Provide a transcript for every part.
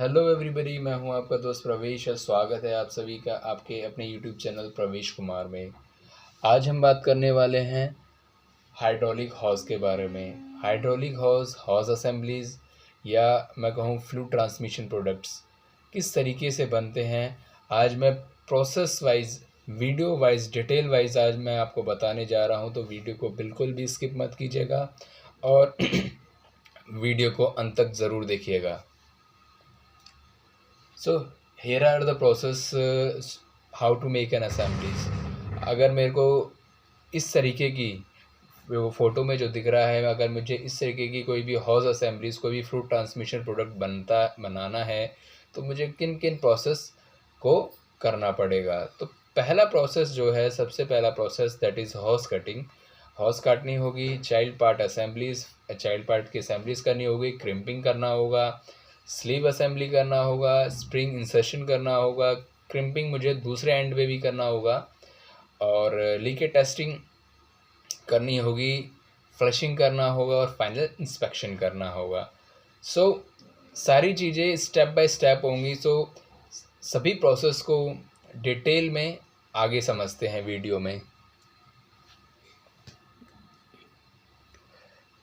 Hello everybody, मैं हूं आपका दोस्त प्रवेश और स्वागत है आप सभी का आपके अपने यूट्यूब चैनल प्रवेश कुमार में। आज हम बात करने वाले हैं हाइड्रोलिक हॉज के बारे में। हाइड्रोलिक हॉज, हॉज असेंबलीज या मैं कहूं फ्लूइड ट्रांसमिशन प्रोडक्ट्स किस तरीके से बनते हैं, आज मैं process wise, video wise, detail wise आज मैं आपको बताने जा रहा हूं। तो वीडियो को बिल्कुल भी स्किप मत कीजिएगा और वीडियो को अंत तक ज़रूर देखिएगा। सो here are the process how to make an assemblies। अगर मेरे को इस तरीके की वो फ़ोटो में जो दिख रहा है, अगर मुझे इस तरीके की कोई भी हॉज असेंबलीज, कोई भी फ्लूइड ट्रांसमिशन प्रोडक्ट बनाना है तो मुझे किन किन प्रोसेस को करना पड़ेगा। तो पहला प्रोसेस जो है, सबसे पहला process that is hose cutting. Hose काटनी होगी, child part assemblies, child part की असेंबलीज करनी होगी, क्रिम्पिंग करना होगा, स्लीव असेंबली करना होगा, स्प्रिंग इंसर्शन करना होगा, क्रिम्पिंग मुझे दूसरे एंड पे भी करना होगा और लीकेज टेस्टिंग करनी होगी, फ्लशिंग करना होगा और फाइनल इंस्पेक्शन करना होगा। सो सारी चीज़ें स्टेप बाय स्टेप होंगी। सो सभी प्रोसेस को डिटेल में आगे समझते हैं वीडियो में।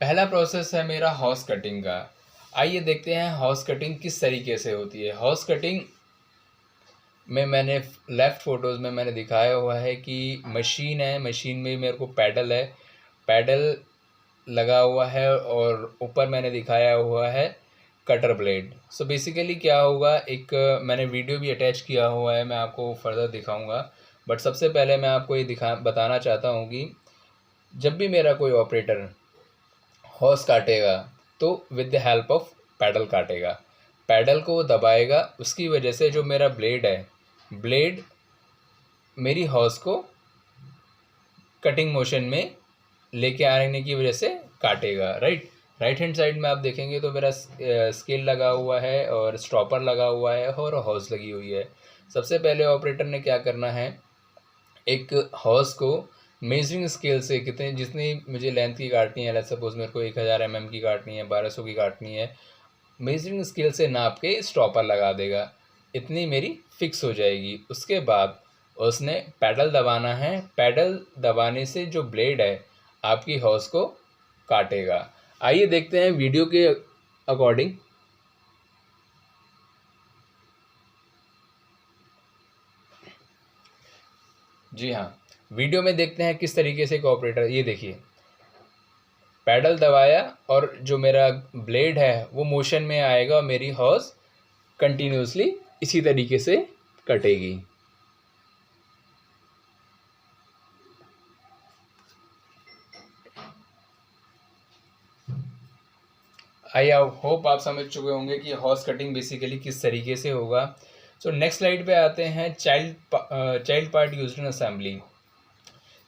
पहला प्रोसेस है मेरा हॉज कटिंग का। आइए देखते हैं हॉज कटिंग किस तरीके से होती है। हॉज कटिंग में मैंने लेफ़्ट फ़ोटोज़ में मैंने दिखाया हुआ है कि मशीन है, मशीन में मेरे को पैडल है, पैडल लगा हुआ है और ऊपर मैंने दिखाया हुआ है कटर ब्लेड। सो बेसिकली क्या होगा, एक मैंने वीडियो भी अटैच किया हुआ है, मैं आपको फर्दर दिखाऊंगा। बट सबसे पहले मैं आपको ये बताना चाहता हूँ कि जब भी मेरा कोई ऑपरेटर हॉर्स काटेगा तो with the help of pedal काटेगा, पैडल को दबाएगा। उसकी वजह से जो मेरा ब्लेड है, ब्लेड मेरी हॉर्स को कटिंग मोशन में लेके आने की वजह से काटेगा। राइट हैंड साइड में आप देखेंगे तो मेरा स्केल लगा हुआ है और स्टॉपर लगा हुआ है और हॉर्स लगी हुई है। सबसे पहले ऑपरेटर ने क्या करना है, एक हॉर्स को मेजरिंग स्केल से कितने, जितनी मुझे लेंथ की काटनी है, लेट्स सपोज मेरे को 1000 mm की काटनी है, 1200 की काटनी है, मेजरिंग स्केल से नाप के स्टॉपर लगा देगा, इतनी मेरी फिक्स हो जाएगी। उसके बाद उसने पैडल दबाना है, पैडल दबाने से जो ब्लेड है आपकी हॉर्स को काटेगा। आइए देखते हैं वीडियो के अकॉर्डिंग। जी हाँ, वीडियो में देखते हैं किस तरीके से ऑपरेटर, ये देखिए पैडल दबाया और जो मेरा ब्लेड है वो मोशन में आएगा और मेरी हॉर्स कंटिन्यूसली इसी तरीके से कटेगी। आई होप आप समझ चुके होंगे कि हॉर्स कटिंग बेसिकली किस तरीके से होगा। सो नेक्स्ट स्लाइड पे आते हैं, child part used in assembly.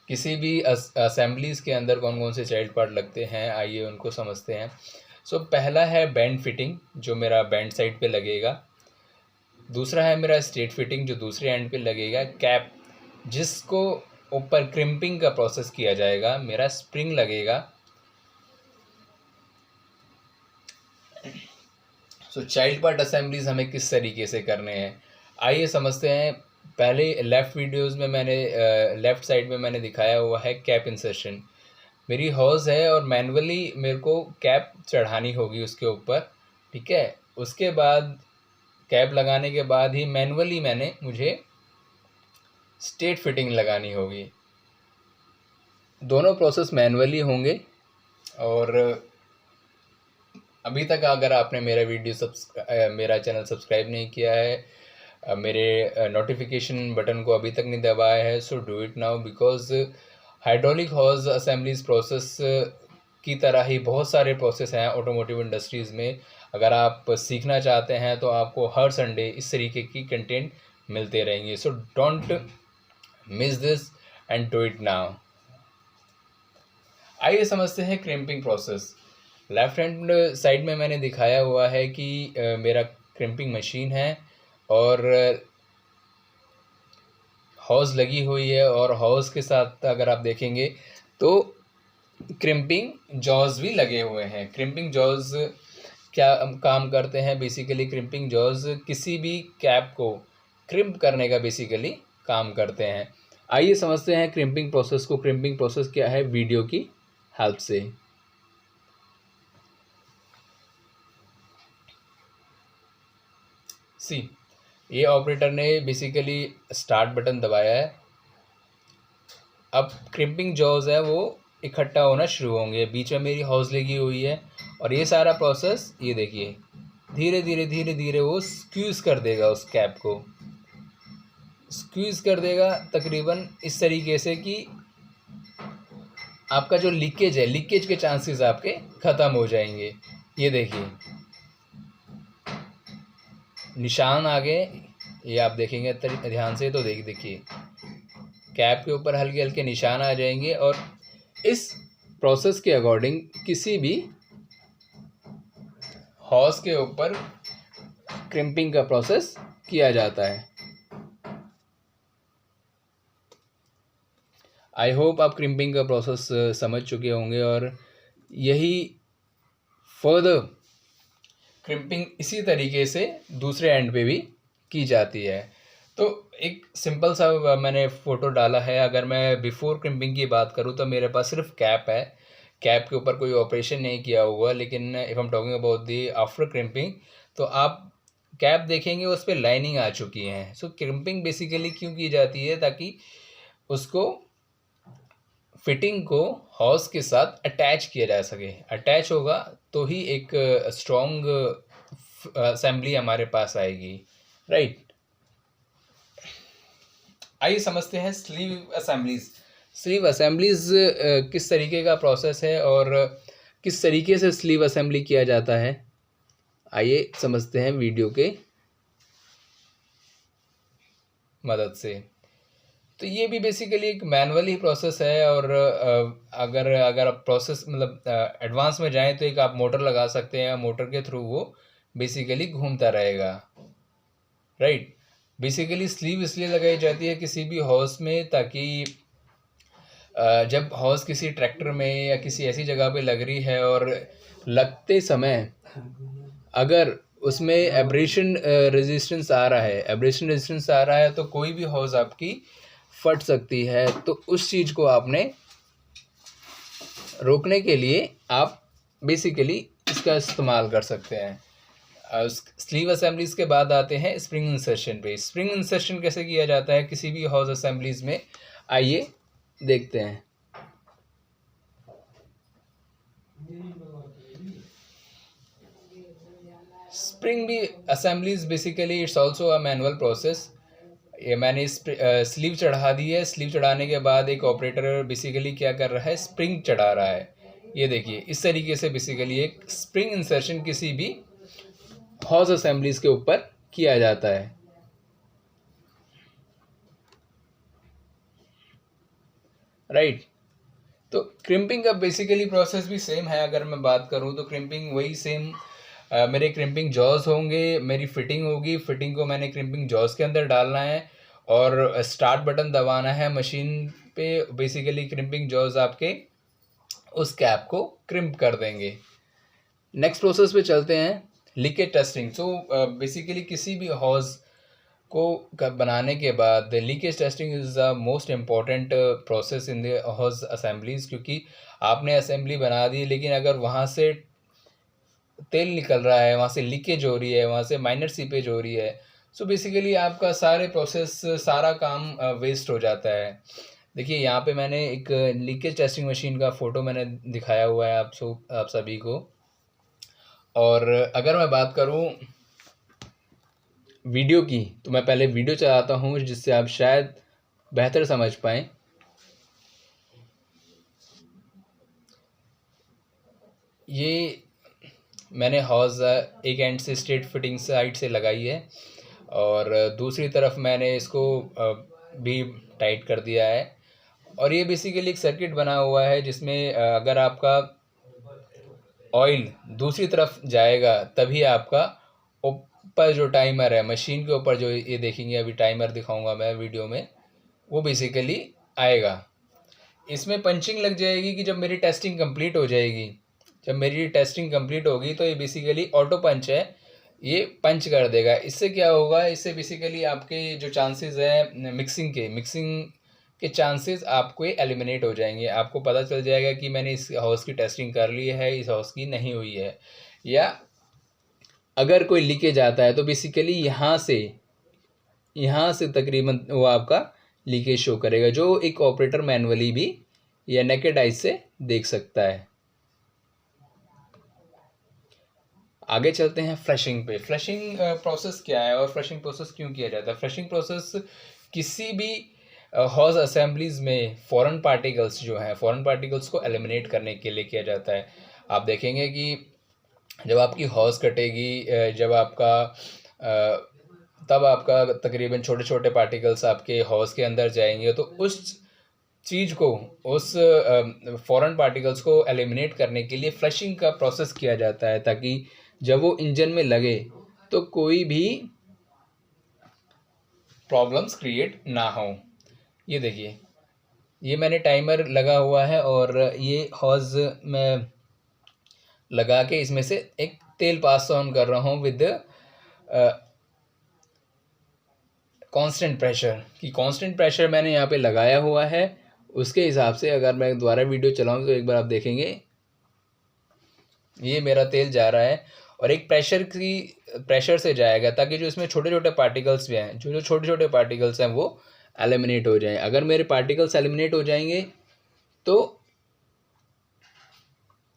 किसी भी असेंबलीज़ के अंदर कौन कौन से चाइल्ड पार्ट लगते हैं, आइए उनको समझते हैं। सो पहला है बैंड फिटिंग, जो मेरा बैंड साइड पे लगेगा। दूसरा है मेरा स्ट्रेट फिटिंग, जो दूसरे एंड पे लगेगा। कैप, जिसको ऊपर क्रिम्पिंग का प्रोसेस किया जाएगा। मेरा स्प्रिंग लगेगा। सो चाइल्ड पार्ट असेंबलीज हमें किस तरीके से करने हैं, आइए समझते हैं। पहले लेफ़्ट वीडियोस में मैंने लेफ़्ट साइड में मैंने दिखाया हुआ है कैप इंसर्शन। मेरी हॉर्स है और मैनुअली मेरे को कैप चढ़ानी होगी उसके ऊपर, ठीक है। उसके बाद कैप लगाने के बाद ही मैनुअली मुझे स्ट्रेट फिटिंग लगानी होगी। दोनों प्रोसेस मैनुअली होंगे। और अभी तक अगर आपने मेरा चैनल सब्सक्राइब नहीं किया है, मेरे नोटिफिकेशन बटन को अभी तक नहीं दबाया है, so do it now, because hydraulic horse assemblies process की तरह ही बहुत सारे प्रोसेस हैं ऑटोमोटिव इंडस्ट्रीज़ में। अगर आप सीखना चाहते हैं तो आपको हर संडे इस तरीके की कंटेंट मिलते रहेंगे। So don't miss this and do it now. आइए समझते हैं crimping process. Left hand side में मैंने दिखाया हुआ है कि मेरा क्रिम्पिंग मशीन है और हॉज लगी हुई है, और हॉज के साथ अगर आप देखेंगे तो क्रिम्पिंग जॉज भी लगे हुए हैं। क्रिम्पिंग जॉज क्या काम करते हैं बेसिकली, क्रिम्पिंग जॉज किसी भी कैप को क्रिम्प करने का बेसिकली काम करते हैं। आइए समझते हैं क्रिम्पिंग प्रोसेस को। क्रिम्पिंग प्रोसेस क्या है वीडियो की हेल्प से। सी, ये ऑपरेटर ने बेसिकली स्टार्ट बटन दबाया है। अब क्रिम्पिंग जॉज है वो इकट्ठा होना शुरू होंगे। बीच में मेरी हॉज लगी हुई है और ये सारा प्रोसेस, ये देखिए, धीरे धीरे धीरे धीरे वो स्क्यूज़ कर देगा, उस कैप को स्क्यूज़ कर देगा तकरीबन इस तरीके से कि आपका जो लीकेज है, लीकेज के चांसेस आपके ख़त्म हो जाएंगे। ये देखिए निशान आ गए, ये आप देखेंगे ध्यान से तो देखिए कैप के ऊपर हल्के हल्के निशान आ जाएंगे। और इस प्रोसेस के अकॉर्डिंग किसी भी हॉस के ऊपर क्रिम्पिंग का प्रोसेस किया जाता है। आई होप आप क्रिम्पिंग का प्रोसेस समझ चुके होंगे और यही फर्दर क्रिम्पिंग इसी तरीके से दूसरे एंड पे भी की जाती है। तो एक सिंपल सा मैंने फ़ोटो डाला है। अगर मैं बिफ़ोर क्रिम्पिंग की बात करूँ तो मेरे पास सिर्फ कैप है, कैप के ऊपर कोई ऑपरेशन नहीं किया हुआ। लेकिन if am talking about the after crimping, तो आप कैप देखेंगे उस पर लाइनिंग आ चुकी है। सो क्रिम्पिंग बेसिकली क्यों की जाती है, ताकि उसको फिटिंग को हॉस के साथ अटैच किया जा सके। अटैच होगा तो ही एक स्ट्रॉन्ग असेंबली हमारे पास आएगी, राइट। आइए समझते हैं स्लीव असेंबलीज। स्लीव असेंबलीज किस तरीके का प्रोसेस है और किस तरीके से स्लीव असेंबली किया जाता है, आइए समझते हैं वीडियो के मदद से। तो ये भी बेसिकली एक मैनुअल ही प्रोसेस है। और अगर आप प्रोसेस मतलब एडवांस में जाएं तो एक आप मोटर लगा सकते हैं, मोटर के थ्रू वो बेसिकली घूमता रहेगा, राइट। बेसिकली स्लीव इसलिए लगाई जाती है किसी भी हॉर्स में, ताकि जब हॉर्स किसी ट्रैक्टर में या किसी ऐसी जगह पे लग रही है और लगते समय अगर उसमें एब्रेशन रेजिस्टेंस आ रहा है, एब्रेशन रेजिस्टेंस आ रहा है, तो कोई भी हॉर्स आपकी फट सकती है। तो उस चीज़ को आपने रोकने के लिए आप बेसिकली इसका इस्तेमाल कर सकते हैं। स्लीव असेंबलीज के बाद आते हैं स्प्रिंग इंसर्शन पे। स्प्रिंग इंसर्शन कैसे किया जाता है किसी भी हॉर्स असेंबलीज में, आइए देखते हैं। स्प्रिंग भी assemblies basically it's also a manual process. ये मैंने स्लीव चढ़ा दी है। स्लीव चढ़ाने के बाद एक ऑपरेटर बेसिकली क्या कर रहा है, स्प्रिंग चढ़ा रहा है। ये देखिए इस तरीके से बेसिकली एक स्प्रिंग इंसर्शन किसी भी हॉर्स असेंबलीज के ऊपर किया जाता है, राइट। तो क्रिम्पिंग का बेसिकली प्रोसेस भी सेम है। अगर मैं बात करूं तो क्रिम्पिंग वही सेम, मेरे क्रिम्पिंग जॉज होंगे, मेरी फिटिंग होगी, फिटिंग को मैंने क्रिम्पिंग जॉज के अंदर डालना है और स्टार्ट बटन दबाना है मशीन पे। बेसिकली क्रिम्पिंग जॉज आपके उस कैप को क्रिम्प कर देंगे। नेक्स्ट प्रोसेस पे चलते हैं, लीकेज टेस्टिंग। सो बेसिकली किसी भी हॉर्स को बनाने के बाद leakage testing is the most important process in the horse assemblies. क्योंकि आपने असेंबली बना दी लेकिन अगर वहाँ से तेल निकल रहा है, वहाँ से लीकेज हो रही है, वहाँ से माइनर सीपेज हो रही है, सो बेसिकली आपका सारे प्रोसेस, सारा काम वेस्ट हो जाता है। देखिए यहाँ पे मैंने एक लीकेज टेस्टिंग मशीन का फ़ोटो मैंने दिखाया हुआ है आप सभी को। और अगर मैं बात करूँ वीडियो की, तो मैं पहले वीडियो चलाता हूँ जिससे आप शायद बेहतर समझ पाएँ। ये मैंने हॉर्स एक एंड से स्ट्रेट फिटिंग साइड से लगाई है और दूसरी तरफ मैंने इसको भी टाइट कर दिया है। और ये बेसिकली एक सर्किट बना हुआ है जिसमें अगर आपका ऑयल दूसरी तरफ जाएगा तभी आपका ऊपर जो टाइमर है मशीन के ऊपर, जो ये देखेंगे अभी टाइमर दिखाऊंगा मैं वीडियो में, वो बेसिकली आएगा। इसमें पंचिंग लग जाएगी कि जब मेरी टेस्टिंग कंप्लीट हो जाएगी जब मेरी टेस्टिंग कंप्लीट होगी तो ये बेसिकली ऑटो पंच है, ये पंच कर देगा। इससे क्या होगा, इससे बेसिकली आपके जो चांसेस है मिक्सिंग के चांसेस आपको एलिमिनेट हो जाएंगे। आपको पता चल जाएगा कि मैंने इस हाउस की टेस्टिंग कर ली है, इस हाउस की नहीं हुई है। या अगर कोई लीकेज आता है तो बेसिकली यहाँ से तकरीबन वो आपका लीकेज शो करेगा, जो एक ऑपरेटर मैनुअली भी या नेकेड आई से देख सकता है। आगे चलते हैं फ्लशिंग पे। फ्लशिंग प्रोसेस क्या है और फ्लशिंग प्रोसेस क्यों किया जाता है? फ्लशिंग प्रोसेस किसी भी हॉज असेंबलीज में फॉरेन पार्टिकल्स जो हैं, फॉरेन पार्टिकल्स को एलिमिनेट करने के लिए किया जाता है। आप देखेंगे कि जब आपकी हॉज कटेगी, जब आपका तब आपका तकरीबन छोटे छोटे पार्टिकल्स आपके हॉज के अंदर जाएंगे, तो उस चीज़ को, उस फॉरेन पार्टिकल्स को एलिमिनेट करने के लिए फ्लशिंग का प्रोसेस किया जाता है, ताकि जब वो इंजन में लगे तो कोई भी प्रॉब्लम्स क्रिएट ना हो। ये देखिए, ये मैंने टाइमर लगा हुआ है और ये हॉज में लगा के इसमें से एक तेल पास ऑन कर रहा हूँ विद कांस्टेंट प्रेशर। कि कांस्टेंट प्रेशर मैंने यहाँ पे लगाया हुआ है, उसके हिसाब से अगर मैं दोबारा वीडियो चलाऊँ तो एक बार आप देखेंगे ये मेरा तेल जा रहा है और एक प्रेशर से जाएगा, ताकि जो इसमें छोटे छोटे पार्टिकल्स भी हैं, जो छोटे छोटे पार्टिकल्स हैं वो एलिमिनेट हो जाएं। अगर मेरे पार्टिकल्स एलिमिनेट हो जाएंगे तो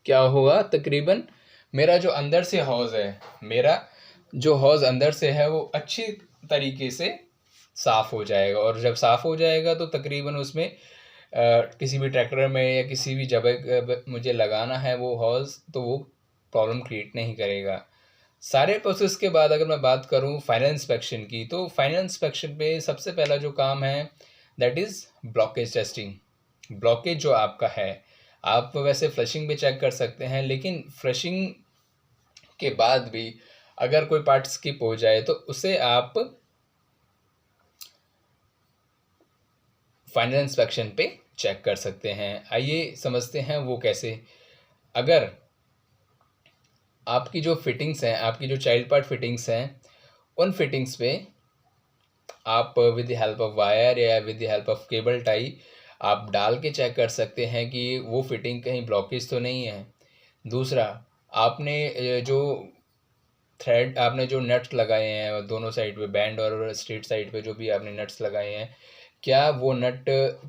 क्या होगा, तकरीबन मेरा जो अंदर से हौज़ है, मेरा जो हौज़ अंदर से है वो अच्छी तरीके से साफ़ हो जाएगा। और जब साफ़ हो जाएगा तो तकरीबन उसमें किसी भी ट्रैक्टर में या किसी भी जगह मुझे लगाना है वो हौज़, तो वो प्रॉब्लम क्रिएट नहीं करेगा। सारे प्रोसेस के बाद अगर मैं बात करूं फाइनल इंस्पेक्शन की, तो फाइनल इंस्पेक्शन पे सबसे पहला जो काम है that is blockage testing. Blockage जो आपका है, आप वैसे फ्लशिंग भी चेक कर सकते हैं, लेकिन फ्लशिंग के बाद भी अगर कोई पार्ट स्किप हो जाए तो उसे आप फाइनल इंस्पेक्शन पे चेक कर सकते हैं। आइए समझते हैं वो कैसे। अगर आपकी जो फिटिंग्स हैं, आपकी जो चाइल्ड पार्ट फिटिंग्स हैं, उन फिटिंग्स पे आप with the help of wire या with the help of cable tie आप डाल के चेक कर सकते हैं कि वो फिटिंग कहीं ब्लॉकेज तो नहीं है। दूसरा, आपने जो थ्रेड, आपने जो नट्स लगाए हैं दोनों साइड पे, बैंड और स्ट्रेट साइड पे जो भी आपने नट्स लगाए हैं, क्या वो नट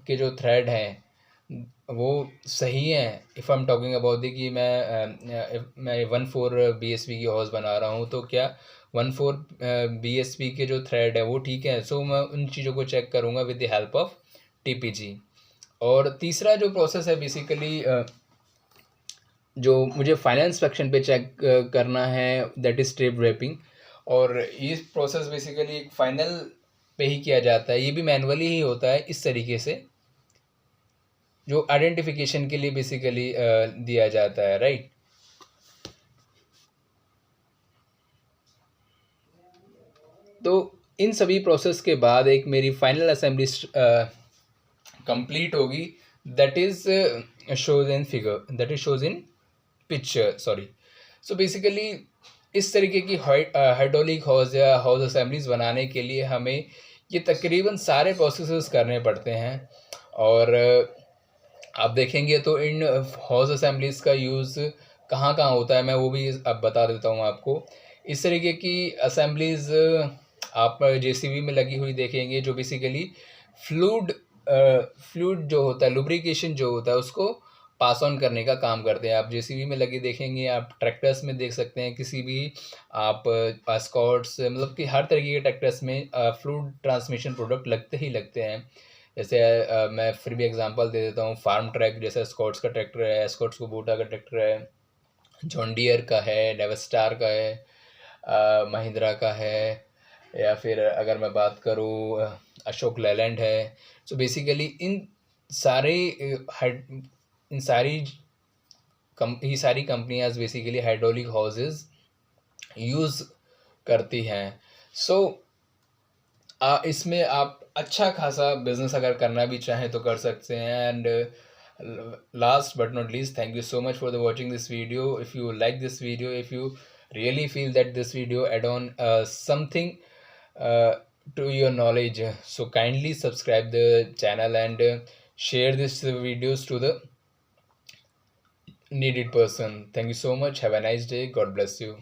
के जो थ्रेड हैं वो सही हैं? If I am talking about the कि मैं 1/4 BSP की हॉर्स बना रहा हूँ, तो क्या 1/4 BSP के जो थ्रेड है वो ठीक है? सो मैं उन चीज़ों को चेक करूँगा with the help of TPG। और तीसरा जो प्रोसेस है बेसिकली जो मुझे फाइनल इंस्पेक्शन पे चेक करना है दैट इज़ स्ट्रिप रैपिंग। और ये प्रोसेस बेसिकली फाइनल पे ही किया जाता है, ये भी मैनुअली ही होता है इस तरीके से, जो आइडेंटिफिकेशन के लिए बेसिकली दिया जाता है, राइट। तो इन सभी प्रोसेस के बाद एक मेरी फाइनल असेंबली कंप्लीट होगी, that is shows in figure, that is shows in picture, sorry. So basically इस तरीके की हाइड्रोलिक हॉज या हॉज असेंबलीज बनाने के लिए हमें ये तकरीबन सारे प्रोसेसेस करने पड़ते हैं। और आप देखेंगे तो इन हॉज असेंबलीज का यूज़ कहाँ कहाँ होता है, मैं वो भी अब बता देता हूँ आपको। इस तरीके की असेंबलीज आप JCB में लगी हुई देखेंगे, जो बेसिकली फ्लूइड जो होता है, लुब्रिकेशन जो होता है, उसको पास ऑन करने का काम करते हैं। आप JCB में लगे देखेंगे, आप ट्रैक्टर्स में देख सकते हैं, किसी भी आप एस्कॉर्ट्स, मतलब कि हर तरीके के ट्रैक्टर्स में फ्लूइड ट्रांसमिशन प्रोडक्ट लगते ही लगते हैं। जैसे मैं फिर भी एग्जांपल दे देता हूँ, फार्म ट्रैक जैसे एस्कॉर्ट्स का ट्रैक्टर है, एस्कॉर्ट्स कुबोटा का ट्रैक्टर है, जॉन डियर का है, डेवस्टार का है, महिंद्रा का है, या फिर अगर मैं बात करूँ अशोक लेलैंड है। सो बेसिकली इन सारी कंपनियां बेसिकली हाइड्रोलिक हॉसेस यूज़ करती हैं। सो इसमें आप अच्छा खासा बिजनेस अगर करना भी चाहें तो कर सकते हैं। And Last but not least, thank you so much for the watching this video. If you like this video, if you really feel that this video add on something to your knowledge, so kindly subscribe the channel and share this videos to the needed person. Thank you so much. Have a nice day. God bless you.